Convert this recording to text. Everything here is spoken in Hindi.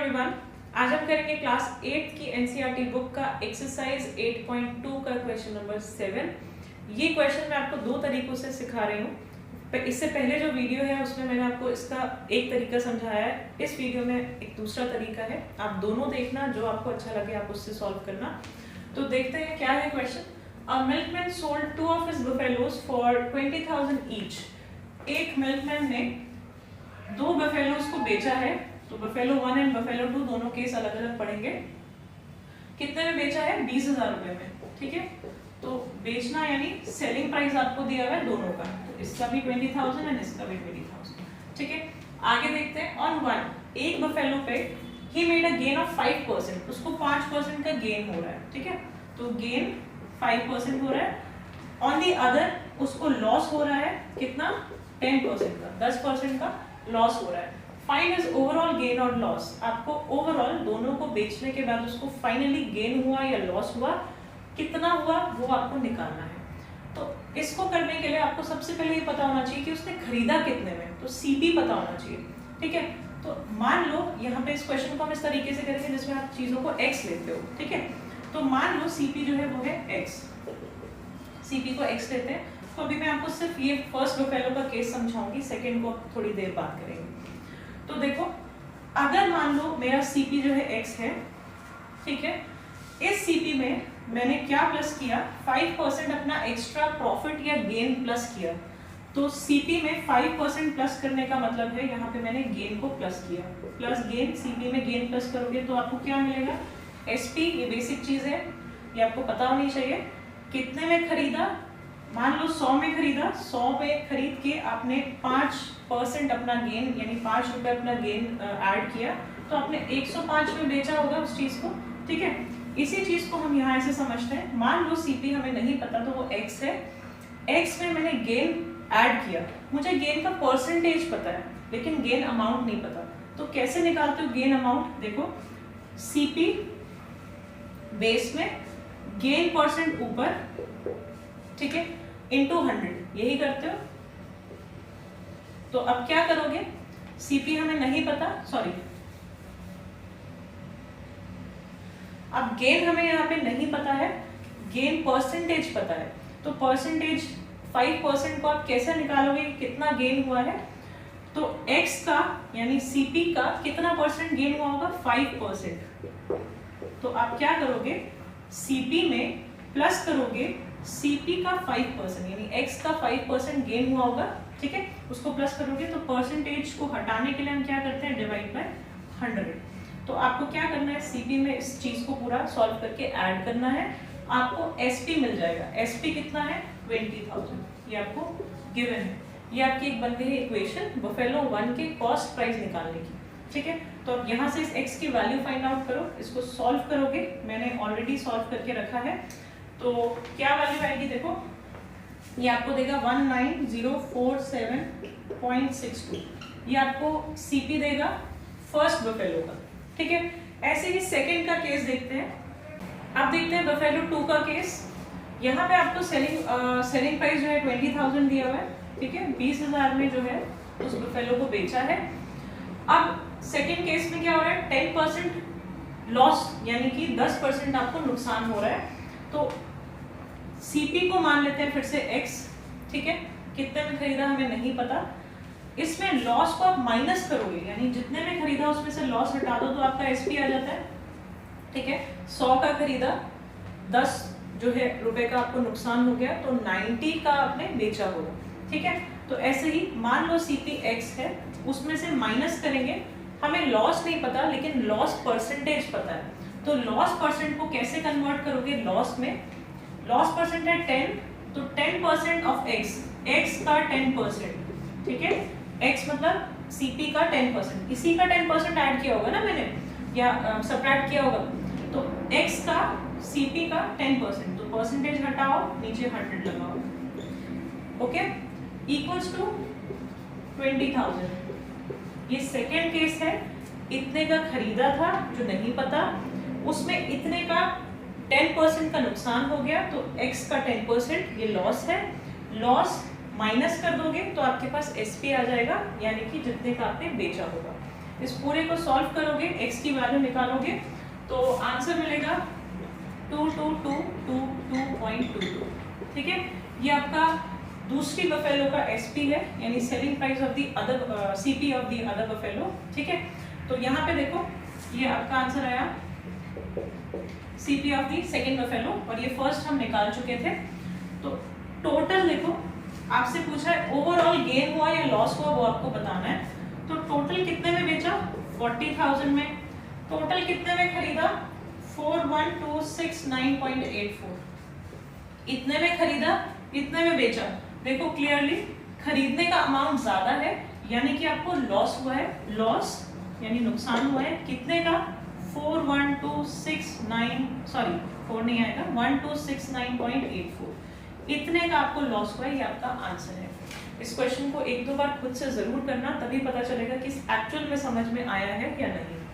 एवरीवन, आज हम करेंगे क्लास 8 की एनसीईआरटी बुक का एक्सरसाइज 8.2 का क्वेश्चन नंबर 7। ये क्वेश्चन मैं आपको दो तरीकों से सिखा रही हूँ। इससे पहले जो वीडियो है उसमें मैंने आपको इसका एक तरीका समझाया है, इस वीडियो में एक दूसरा तरीका है। आप दोनों देखना, जो आपको अच्छा लगे आप उससे सॉल्व करना। तो देखते हैं क्या है question. A milkman sold 2 of his buffaloes for 20,000 each। एक मिल्कमैन ने 2 बफेलोज को बेचा है। तो बफेलो 1 एंड बफेलो 2 दोनों केस अलग अलग पढ़ेंगे। कितने में बेचा है? 20,000 रुपए में। ठीक है, तो बेचना यानी सेलिंग प्राइस आपको दिया हुआ है दोनों का, तो इसका भी 20,000 एंड इसका भी 20,000। ठीक है, आगे देखते हैं। ऑन वन, एक बफेलो पे he made a gain of 5%, उसको 5% का गेन हो रहा है। ठीक है, तो गेन 5% हो रहा है। ऑन दी अदर, उसको लॉस हो रहा है कितना? 10% का, 10% का लॉस हो रहा है। फाइंड हिज ओवरऑल गेन और लॉस। आपको ओवरऑल दोनों को बेचने के बाद उसको फाइनली गेन हुआ या लॉस हुआ, कितना हुआ वो आपको निकालना है। तो इसको करने के लिए आपको सबसे पहले ये पता होना चाहिए कि उसने खरीदा कितने में, तो सीपी पता होना चाहिए। ठीक है, तो मान लो यहाँ पे इस क्वेश्चन को हम इस तरीके से करेंगे जिसमें आप चीजों को एक्स लेते हो। ठीक है, तो मान लो सीपी जो है वो है एक्स, सीपी को एक्स लेते हैं। तो अभी मैं आपको सिर्फ ये फर्स्ट बफेलो का केस समझाऊंगी, सेकेंड को थोड़ी देर बाद करेंगे। तो देखो, अगर मान लो मेरा सीपी जो है एक्स है, ठीक है, इस सीपी में मैंने क्या प्लस किया? 5% अपना एक्स्ट्रा प्रॉफिट या गेन प्लस किया। तो सीपी में 5% प्लस करने का मतलब है यहाँ पे मैंने गेन को प्लस किया। प्लस गेन, सीपी में गेन प्लस करोगे तो आपको क्या मिलेगा? एसपी। ये बेसिक चीज है, ये आपको पता होनी चाहिए। कितने में खरीदा? मान लो 100 में खरीदा, 100 पे खरीद के आपने 5% अपना गेन यानी 5 रुपए अपना गेन ऐड किया, तो आपने 105 में बेचा होगा उस चीज को। ठीक है, इसी चीज को हम यहाँ ऐसे समझते हैं। मान लो सीपी हमें नहीं पता तो वो एक्स है, एक्स में मैंने गेन ऐड किया, मुझे गेन का परसेंटेज पता है लेकिन गेन अमाउंट नहीं पता। तो कैसे निकालते हो गेन अमाउंट? देखो, सीपी बेस में गेन परसेंट ऊपर, ठीक है, इंटू 100, यही करते हो। तो अब क्या करोगे? सीपी हमें नहीं पता, सॉरी, अब गेन हमें यहाँ पे नहीं पता है, गेन परसेंटेज पता है। तो परसेंटेज 5% को आप कैसे निकालोगे कितना गेन हुआ है? तो x का यानी सीपी का कितना परसेंट गेन हुआ होगा? 5%। तो आप क्या करोगे? सीपी में प्लस करोगे सीपी का 5% यानी x का 5% गेन हुआ होगा। ठीक है, उसको प्लस करोगे तो परसेंटेज को हटाने के लिए हम क्या करते हैं? Divide by 100। तो आपको क्या करना है? सीपी में इस चीज को पूरा सॉल्व करके ऐड करना है, आपको एसपी मिल जाएगा। एसपी कितना है? 20,000, ये आपको गिवन है। ये आपकी एक बन गई है इक्वेशन बफेलो 1 के कॉस्ट प्राइस निकालने की। ठीक है, तो अब यहाँ से इस x की वैल्यू फाइंड आउट करो, इसको सॉल्व करोगे। मैंने ऑलरेडी सॉल्व करके रखा है, तो क्या वैल्यू आएगी? देखो, ये आपको देगा 19047.62, ये आपको सीपी देगा फर्स्ट बफेलो का। ठीक है, ऐसे ही सेकंड का केस देखते हैं। अब देखते हैं बफेलो 2 का केस। यहाँ पे आपको सेलिंग प्राइस जो है 20,000 दिया हुआ है। ठीक है, 20,000 में जो है उस बफेलो को बेचा है। अब सेकंड केस में क्या हो रहा है? 10% लॉस यानी कि 10% आपको नुकसान हो रहा है। तो सीपी को मान लेते हैं फिर से x। ठीक है, कितने में खरीदा हमें नहीं पता। इसमें लॉस को आप माइनस करोगे यानी जितने में खरीदा उसमें से लॉस हटा दो तो आपका एसपी आ जाता है। ठीक है, 100 का खरीदा, 10 जो है रुपए का आपको नुकसान हो गया, तो 90 का आपने बेचा होगा। ठीक है, तो ऐसे ही मान लो सीपी x है, उसमें से माइनस करेंगे, हमें लॉस नहीं पता लेकिन लॉस परसेंटेज पता है। तो लॉस परसेंट को कैसे कन्वर्ट करोगे लॉस में? लॉस परसेंट है 10, तो 10% ऑफ x, x का 10%। ठीक है, x मतलब सीपी का 10%, इसी का 10% ऐड किया होगा ना मैंने, या सबट्रैक्ट किया होगा। तो x का सीपी का 10%, तो परसेंटेज हटाओ, नीचे 100 लगाओ। Okay, equals to 20,000। ये सेकेंड केस है, इतने का खरीदा था जो नहीं पता, उसमें इतने का 10% का नुकसान हो गया, तो x का 10% ये लॉस है। लॉस माइनस कर दोगे तो आपके पास एसपी आ जाएगा यानी कि जितने का आपने बेचा होगा। इस पूरे को सॉल्व करोगे, x की वैल्यू निकालोगे तो आंसर मिलेगा 22222.22। ठीक है, ये आपका दूसरी बफेलो का SP है, यानी selling price of the other CP of the other buffalo. ठीक है, तो यहाँ पे देखो ये आपका आंसर आया CP of the second buffalo, और ये फर्स्ट हम निकाल चुके थे। तो टोटल देखो आपसे पूछा है ओवरऑल गेन हुआ या लॉस हुआ, वो आपको बताना है। तो टोटल कितने में बेचा? 40,000 में। टोटल कितने में खरीदा? 41,269.84। इतने में खरीदा, इतने में बेचा। देखो क्लियरली खरीदने का अमाउंट ज्यादा है, यानी कि आपको लॉस हुआ है, लॉस यानी नुकसान हुआ है। कितने का? 1269.84। इतने का आपको लॉस हुआ है, ये आपका आंसर है। इस क्वेश्चन को एक दो बार खुद से जरूर करना, तभी पता चलेगा कि एक्चुअल में समझ में आया है या नहीं।